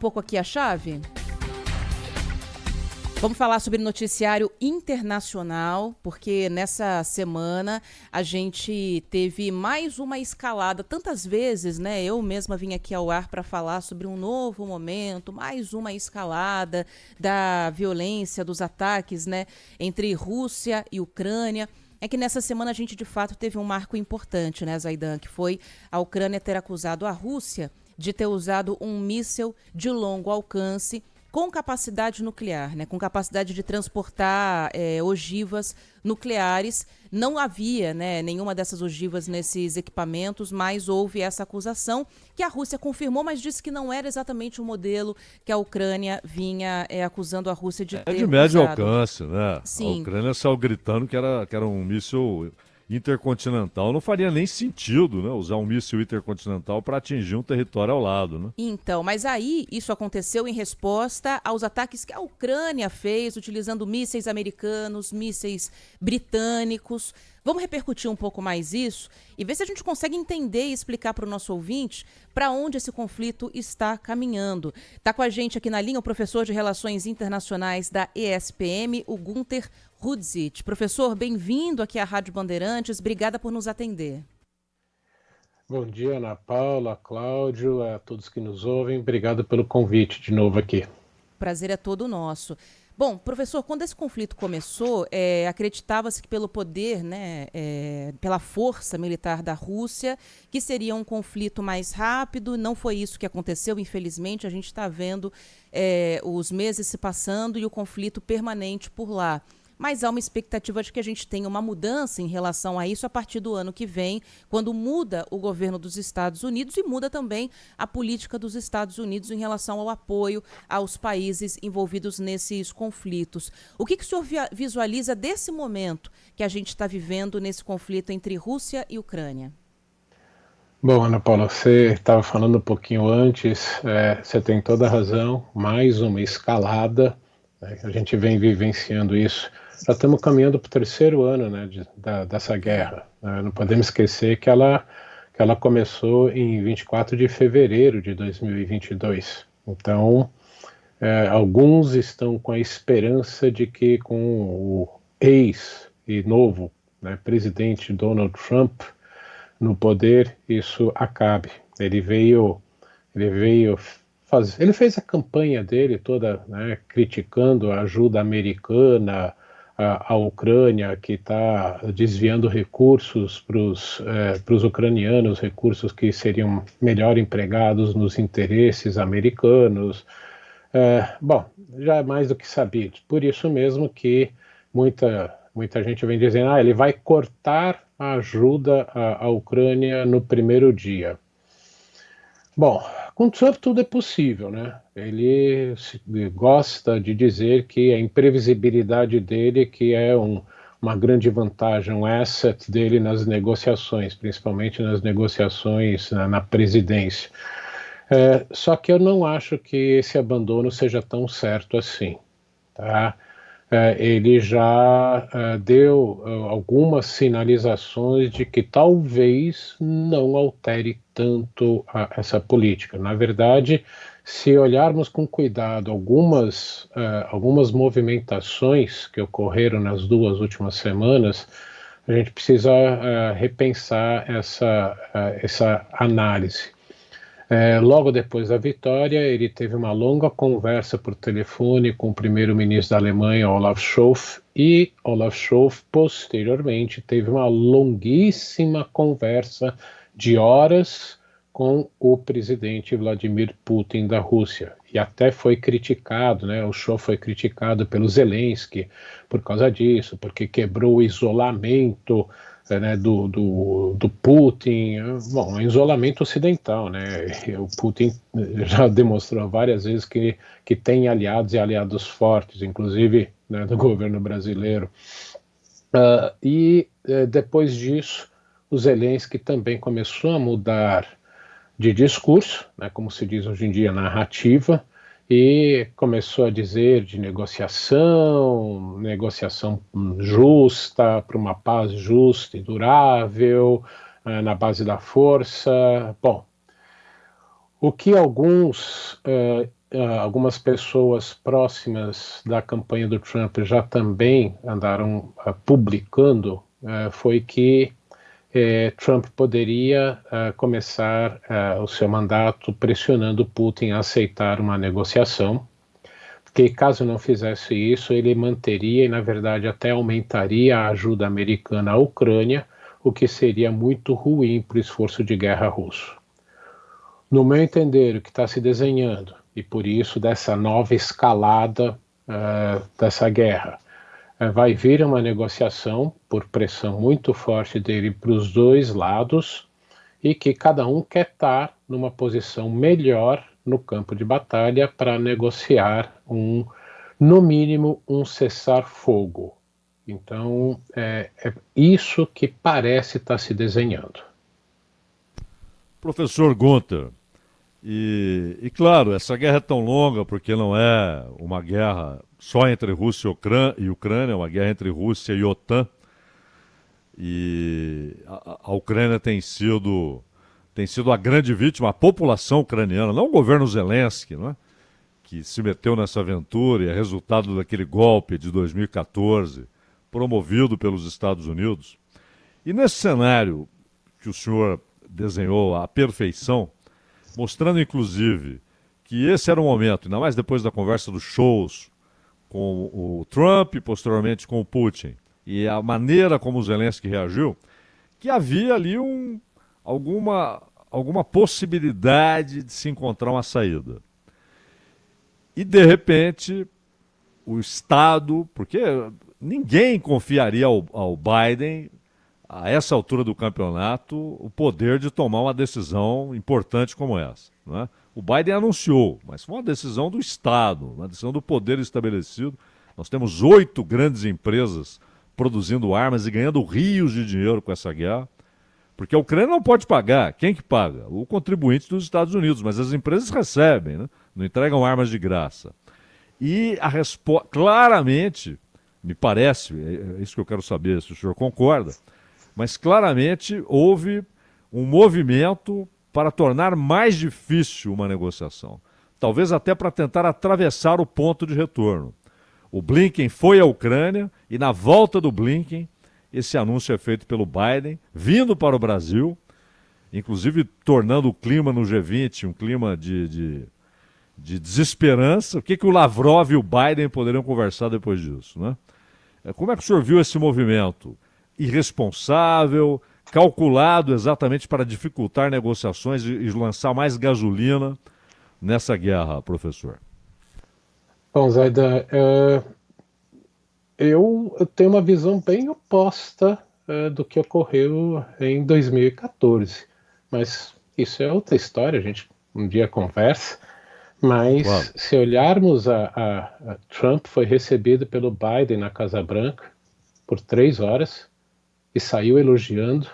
Pouco aqui a chave. Vamos falar sobre noticiário internacional, porque nessa semana a gente teve mais uma escalada. Tantas vezes, né? Eu mesma vim aqui ao ar para falar sobre um novo momento, mais uma escalada da violência, dos ataques, né? Entre Rússia e Ucrânia. É que nessa semana a gente de fato teve um marco importante, né, Zaidan? Que foi a Ucrânia ter acusado a Rússia de ter usado um míssil de longo alcance com capacidade nuclear, né, com capacidade de transportar ogivas nucleares. Não havia, né, nenhuma dessas ogivas nesses equipamentos, mas houve essa acusação que a Rússia confirmou, mas disse que não era exatamente o modelo que a Ucrânia vinha acusando a Rússia de ter De médio usado. alcance, né? A Sim. Ucrânia saiu gritando que era um míssil intercontinental. Não faria nem sentido, né, usar um míssil intercontinental para atingir um território ao lado, né? Então, mas aí isso aconteceu em resposta aos ataques que a Ucrânia fez, utilizando mísseis americanos, mísseis britânicos. Vamos repercutir um pouco mais isso e ver se a gente consegue entender e explicar para o nosso ouvinte para onde esse conflito está caminhando. Está com a gente aqui na linha o professor de Relações Internacionais da ESPM, o Gunter Rudzit. Professor, bem-vindo aqui à Rádio Bandeirantes. Obrigada por nos atender. Bom dia, Ana Paula, Cláudio, a todos que nos ouvem. Obrigado pelo convite de novo aqui. Prazer é todo nosso. Bom, professor, quando esse conflito começou, acreditava-se que pelo poder, né, pela força militar da Rússia, que seria um conflito mais rápido. Não foi isso que aconteceu, infelizmente. A gente está vendo os meses se passando e o conflito permanente por lá. Mas há uma expectativa de que a gente tenha uma mudança em relação a isso a partir do ano que vem, quando muda o governo dos Estados Unidos e muda também a política dos Estados Unidos em relação ao apoio aos países envolvidos nesses conflitos. O que o senhor visualiza desse momento que a gente está vivendo nesse conflito entre Rússia e Ucrânia? Bom, Ana Paula, você estava falando um pouquinho antes, você tem toda a razão, mais uma escalada, né, a gente vem vivenciando isso. Já estamos caminhando para o terceiro ano, né, dessa guerra. Não podemos esquecer que ela começou em 24 de fevereiro de 2022. Então, alguns estão com a esperança de que com o ex e novo, né, presidente Donald Trump no poder, isso acabe. Ele fez a campanha dele toda, né, criticando a ajuda americana à Ucrânia, que está desviando recursos para os ucranianos, recursos que seriam melhor empregados nos interesses americanos. Bom, já é mais do que sabido. Por isso mesmo que muita gente vem dizendo, ele vai cortar a ajuda à Ucrânia no primeiro dia. Bom, com Trump tudo é possível, né? Ele gosta de dizer que a imprevisibilidade dele que é uma grande vantagem, um asset dele nas negociações, principalmente nas negociações na presidência. Só que eu não acho que esse abandono seja tão certo assim, tá? Ele já deu algumas sinalizações de que talvez não altere tanto essa política. Na verdade, se olharmos com cuidado algumas movimentações que ocorreram nas 2 últimas semanas, a gente precisa repensar essa análise. Logo depois da vitória, ele teve uma longa conversa por telefone com o primeiro-ministro da Alemanha, Olaf Scholz, e Olaf Scholz, posteriormente, teve uma longuíssima conversa de horas com o presidente Vladimir Putin da Rússia. E até foi criticado, né? O Scholz foi criticado pelo Zelensky por causa disso, porque quebrou o isolamento, né, do Putin. Bom, um isolamento ocidental, né? O Putin já demonstrou várias vezes que tem aliados e aliados fortes, inclusive, né, do governo brasileiro. Depois disso, o Zelensky também começou a mudar de discurso, né, como se diz hoje em dia, narrativa, e começou a dizer de negociação justa, para uma paz justa e durável, na base da força. Bom, o que alguns algumas pessoas próximas da campanha do Trump já também andaram publicando foi que Trump poderia começar o seu mandato pressionando Putin a aceitar uma negociação, porque caso não fizesse isso, ele manteria e, na verdade, até aumentaria a ajuda americana à Ucrânia, o que seria muito ruim para o esforço de guerra russo. No meu entender, o que está se desenhando, e por isso dessa nova escalada dessa guerra, vai vir uma negociação por pressão muito forte dele para os dois lados e que cada um quer estar numa posição melhor no campo de batalha para negociar no mínimo, um cessar-fogo. Então, é isso que parece estar se desenhando. Professor Gunther, e claro, essa guerra é tão longa porque não é uma guerra só entre Rússia e Ucrânia, é uma guerra entre Rússia e OTAN. E a Ucrânia tem sido a grande vítima, a população ucraniana, não o governo Zelensky, não é? Que se meteu nessa aventura e é resultado daquele golpe de 2014, promovido pelos Estados Unidos. E nesse cenário que o senhor desenhou à perfeição, mostrando inclusive que esse era o momento, ainda mais depois da conversa dos shows com o Trump e posteriormente com o Putin, e a maneira como o Zelensky reagiu, que havia ali alguma possibilidade de se encontrar uma saída. E de repente, o Estado, porque ninguém confiaria ao Biden, a essa altura do campeonato, o poder de tomar uma decisão importante como essa. Não é? O Biden anunciou, mas foi uma decisão do Estado, uma decisão do poder estabelecido. Nós temos 8 grandes empresas produzindo armas e ganhando rios de dinheiro com essa guerra, porque a Ucrânia não pode pagar. Quem que paga? O contribuinte dos Estados Unidos, mas as empresas recebem, né? Não entregam armas de graça. E a resposta, claramente, me parece, é isso que eu quero saber, se o senhor concorda, mas claramente houve um movimento para tornar mais difícil uma negociação. Talvez até para tentar atravessar o ponto de retorno. O Blinken foi à Ucrânia e na volta do Blinken, esse anúncio é feito pelo Biden, vindo para o Brasil, inclusive tornando o clima no G20 um clima de desesperança. O que o Lavrov e o Biden poderiam conversar depois disso, né? Como é que o senhor viu esse movimento? Irresponsável, calculado exatamente para dificultar negociações e lançar mais gasolina nessa guerra, professor? Bom, Zaidan, eu tenho uma visão bem oposta do que ocorreu em 2014, mas isso é outra história, a gente um dia conversa. Mas Claro. se olharmos a Trump foi recebido pelo Biden na Casa Branca por 3 horas e saiu elogiando,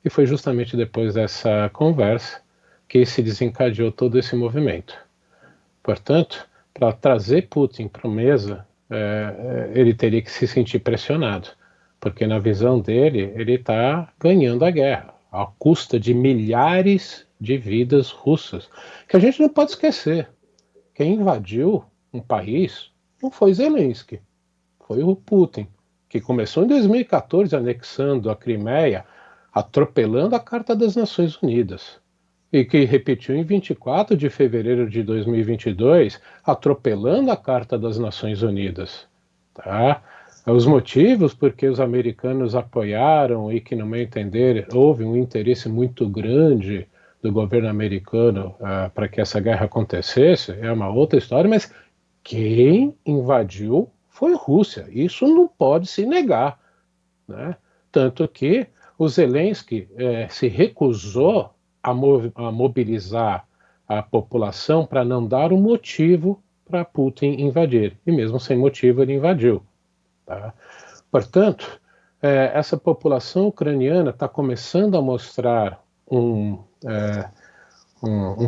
e foi justamente depois dessa conversa que se desencadeou todo esse movimento. Portanto, para trazer Putin para a mesa, ele teria que se sentir pressionado, porque na visão dele, ele está ganhando a guerra, à custa de milhares de vidas russas, que a gente não pode esquecer. Quem invadiu um país não foi Zelensky, foi o Putin, que começou em 2014 anexando a Crimeia, atropelando a Carta das Nações Unidas, e que repetiu em 24 de fevereiro de 2022, atropelando a Carta das Nações Unidas. Tá? Os motivos por que os americanos apoiaram e que, no meu entender, houve um interesse muito grande do governo americano para que essa guerra acontecesse é uma outra história, mas quem invadiu foi a Rússia. Isso não pode se negar, né? Tanto que o Zelensky se recusou a mobilizar a população para não dar um motivo para Putin invadir. E mesmo sem motivo ele invadiu. Tá? Portanto, essa população ucraniana está começando a mostrar um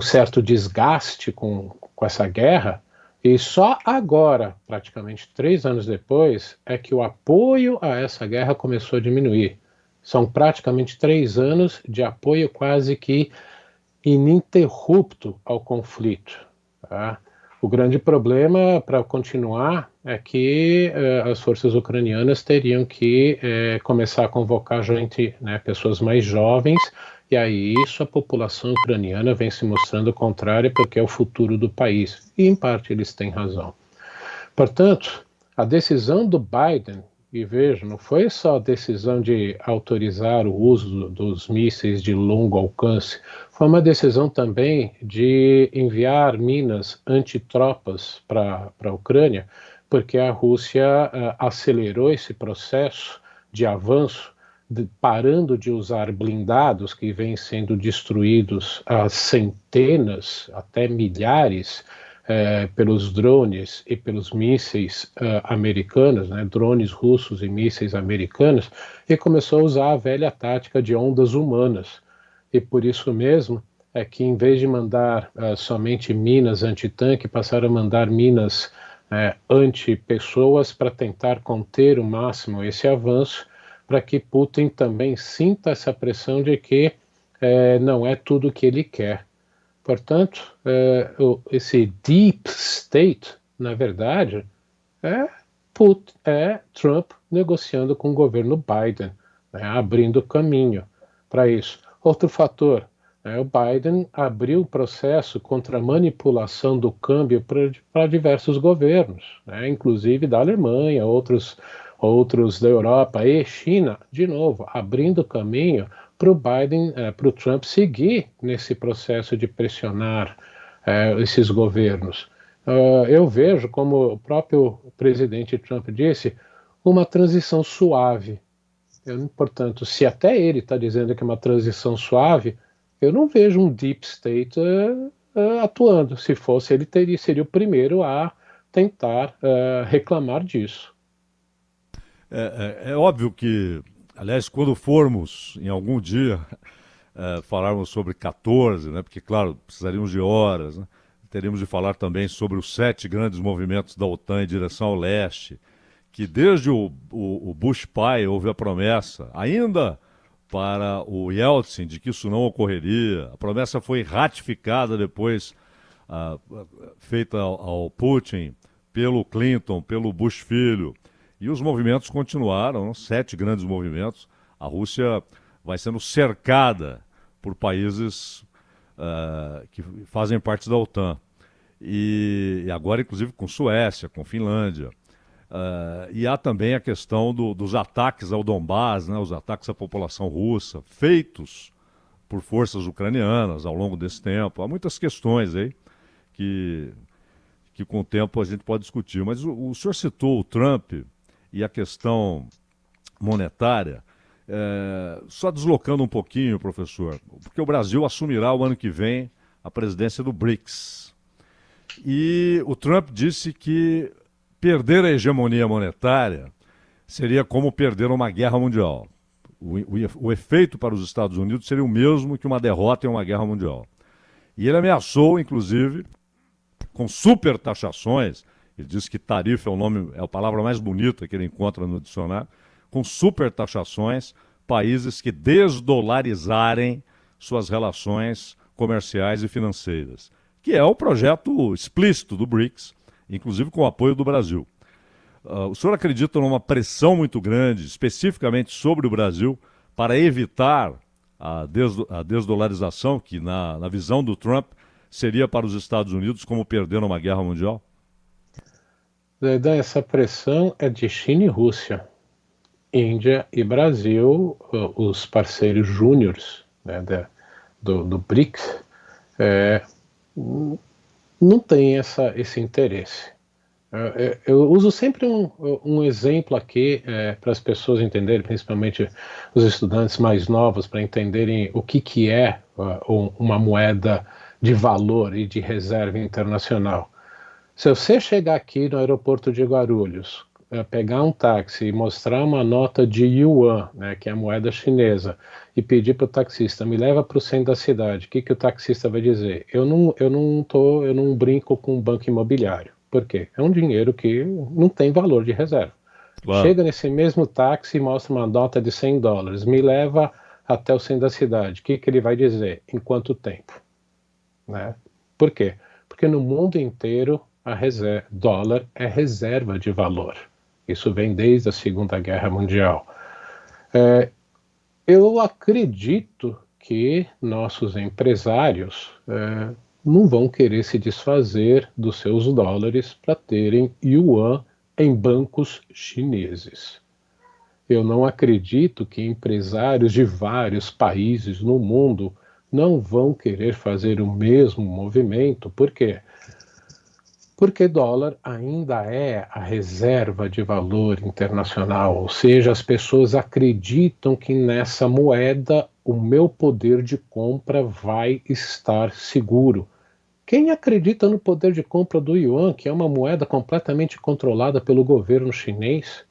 certo desgaste com essa guerra, e só agora, praticamente 3 anos depois, é que o apoio a essa guerra começou a diminuir. São praticamente 3 anos de apoio quase que ininterrupto ao conflito. Tá? O grande problema para continuar é que as forças ucranianas teriam que começar a convocar gente, né, pessoas mais jovens, e aí isso a população ucraniana vem se mostrando contrária porque é o futuro do país. E em parte eles têm razão. Portanto, a decisão do Biden, e veja, não foi só a decisão de autorizar o uso dos mísseis de longo alcance, foi uma decisão também de enviar minas antitropas para a Ucrânia, porque a Rússia acelerou esse processo de avanço, parando de usar blindados que vêm sendo destruídos a centenas, até milhares, pelos drones e pelos mísseis americanos, né, drones russos e mísseis americanos, e começou a usar a velha tática de ondas humanas. E por isso mesmo é que, em vez de mandar somente minas antitanque, passaram a mandar minas anti-pessoas para tentar conter o máximo esse avanço, para que Putin também sinta essa pressão de que não é tudo o que ele quer. Portanto, esse deep state, na verdade, é Trump negociando com o governo Biden, né, abrindo caminho para isso. Outro fator, o Biden abriu o processo contra a manipulação do câmbio para diversos governos, né, inclusive da Alemanha, outros da Europa e China, de novo, abrindo caminho para o Biden, para o Trump seguir nesse processo de pressionar esses governos. Eu vejo, como o próprio presidente Trump disse, uma transição suave. Portanto, se até ele está dizendo que é uma transição suave, eu não vejo um deep state atuando. Se fosse, ele seria o primeiro a tentar reclamar disso. É óbvio que, aliás, quando formos em algum dia falarmos sobre 14, né, porque, claro, precisaríamos de horas, né, teríamos de falar também sobre os 7 grandes movimentos da OTAN em direção ao leste, que desde o Bush pai houve a promessa, ainda para o Yeltsin, de que isso não ocorreria. A promessa foi ratificada depois, feita ao Putin, pelo Clinton, pelo Bush filho. E os movimentos continuaram, 7 grandes movimentos. A Rússia vai sendo cercada por países que fazem parte da OTAN. E agora, inclusive, com Suécia, com Finlândia. E há também a questão dos ataques ao Donbás, né, os ataques à população russa, feitos por forças ucranianas ao longo desse tempo. Há muitas questões aí que com o tempo a gente pode discutir. Mas o senhor citou o Trump e a questão monetária, só deslocando um pouquinho, professor, porque o Brasil assumirá o ano que vem a presidência do BRICS. E o Trump disse que perder a hegemonia monetária seria como perder uma guerra mundial. O efeito para os Estados Unidos seria o mesmo que uma derrota em uma guerra mundial. E ele ameaçou, inclusive, com super taxações. Ele disse que tarifa é a palavra mais bonita que ele encontra no dicionário, com super taxações, países que desdolarizarem suas relações comerciais e financeiras, que é o projeto explícito do BRICS, inclusive com o apoio do Brasil. O senhor acredita numa pressão muito grande, especificamente sobre o Brasil, para evitar a desdolarização, que na visão do Trump seria para os Estados Unidos como perder uma guerra mundial? Essa pressão é de China e Rússia. Índia e Brasil, os parceiros júniores, né, do BRICS, não têm esse interesse. Eu uso sempre um exemplo aqui para as pessoas entenderem, principalmente os estudantes mais novos, para entenderem o que é uma moeda de valor e de reserva internacional. Se você chegar aqui no aeroporto de Guarulhos, pegar um táxi e mostrar uma nota de yuan, né, que é a moeda chinesa, e pedir para o taxista, me leva para o centro da cidade, o que o taxista vai dizer? Eu não brinco com um banco imobiliário. Por quê? É um dinheiro que não tem valor de reserva. Claro. Chega nesse mesmo táxi e mostra uma nota de $100, me leva até o centro da cidade, o que ele vai dizer? Em quanto tempo? Né? Por quê? Porque no mundo inteiro dólar é reserva de valor. Isso vem desde a Segunda Guerra Mundial. Eu acredito que nossos empresários não vão querer se desfazer dos seus dólares para terem yuan em bancos chineses. Eu não acredito que empresários de vários países no mundo não vão querer fazer o mesmo movimento. Por quê? Porque dólar ainda é a reserva de valor internacional, ou seja, as pessoas acreditam que nessa moeda o meu poder de compra vai estar seguro. Quem acredita no poder de compra do yuan, que é uma moeda completamente controlada pelo governo chinês,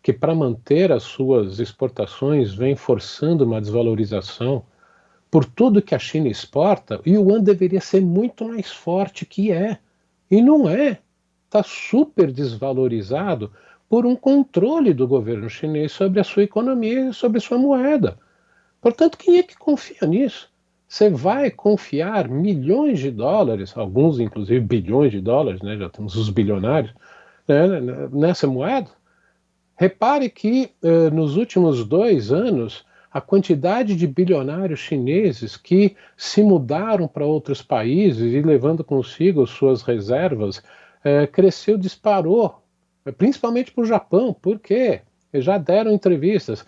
que para manter as suas exportações vem forçando uma desvalorização? Por tudo que a China exporta, o yuan deveria ser muito mais forte que é. E não é. Está super desvalorizado por um controle do governo chinês sobre a sua economia e sobre a sua moeda. Portanto, quem é que confia nisso? Você vai confiar milhões de dólares, alguns inclusive bilhões de dólares, né? Já temos os bilionários, né, nessa moeda? Repare que nos últimos 2 anos, a quantidade de bilionários chineses que se mudaram para outros países e levando consigo suas reservas, cresceu, disparou, principalmente para o Japão. Por quê? Eles já deram entrevistas.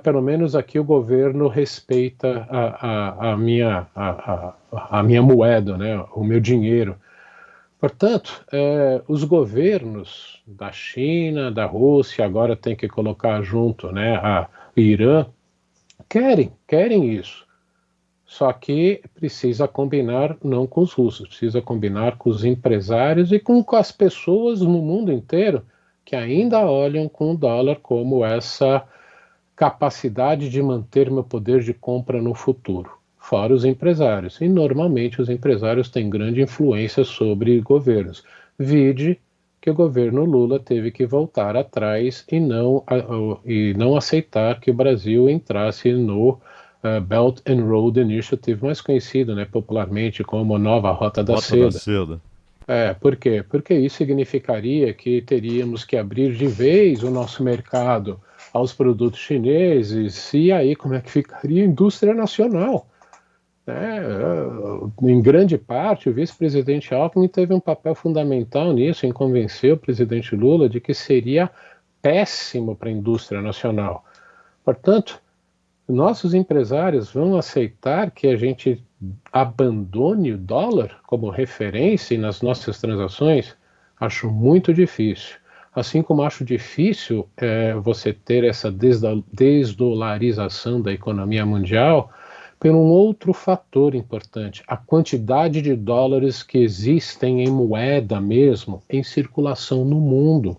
Pelo menos aqui o governo respeita a minha moeda, né, o meu dinheiro. Portanto, os governos da China, da Rússia, agora tem que colocar junto, né, a Irã, querem isso. Só que precisa combinar não com os russos, precisa combinar com os empresários e com as pessoas no mundo inteiro que ainda olham com o dólar como essa capacidade de manter meu poder de compra no futuro. Fora os empresários. E normalmente os empresários têm grande influência sobre governos. Vide que o governo Lula teve que voltar atrás e não aceitar que o Brasil entrasse no Belt and Road Initiative, mais conhecido, né, popularmente como Nova Rota da Rota da Seda. Seda. Por quê? Porque isso significaria que teríamos que abrir de vez o nosso mercado aos produtos chineses, e aí como é que ficaria a indústria nacional? Em grande parte, o vice-presidente Alckmin teve um papel fundamental nisso, em convencer o presidente Lula de que seria péssimo para a indústria nacional. Portanto, nossos empresários vão aceitar que a gente abandone o dólar como referência nas nossas transações? Acho muito difícil. Assim como acho difícil você ter essa desdolarização da economia mundial, por um outro fator importante, a quantidade de dólares que existem em moeda mesmo, em circulação no mundo.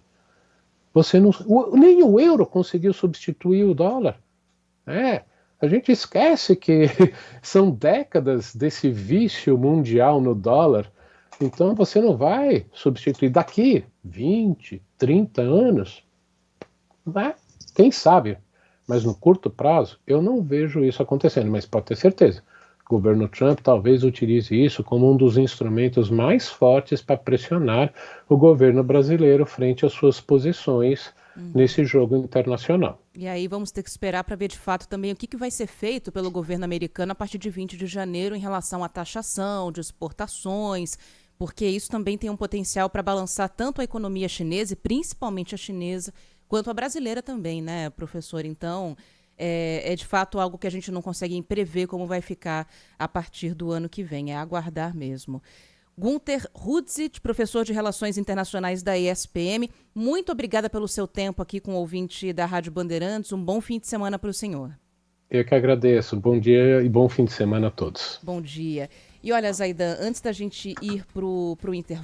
Nem o euro conseguiu substituir o dólar. A gente esquece que são décadas desse vício mundial no dólar, então você não vai substituir daqui 20, 30 anos, né? Quem sabe? Mas no curto prazo, eu não vejo isso acontecendo, mas pode ter certeza. O governo Trump talvez utilize isso como um dos instrumentos mais fortes para pressionar o governo brasileiro frente às suas posições nesse jogo internacional. E aí vamos ter que esperar para ver de fato também o que vai ser feito pelo governo americano a partir de 20 de janeiro em relação à taxação de exportações, porque isso também tem um potencial para balançar tanto a economia chinesa, e principalmente a chinesa, quanto a brasileira também, né, professor? Então, é de fato algo que a gente não consegue prever como vai ficar a partir do ano que vem, é aguardar mesmo. Gunter Hudzit, professor de Relações Internacionais da ESPM, muito obrigada pelo seu tempo aqui com o ouvinte da Rádio Bandeirantes. Um bom fim de semana para o senhor. Eu que agradeço. Bom dia e bom fim de semana a todos. Bom dia. E olha, Zaidan, antes da gente ir para o intervalo,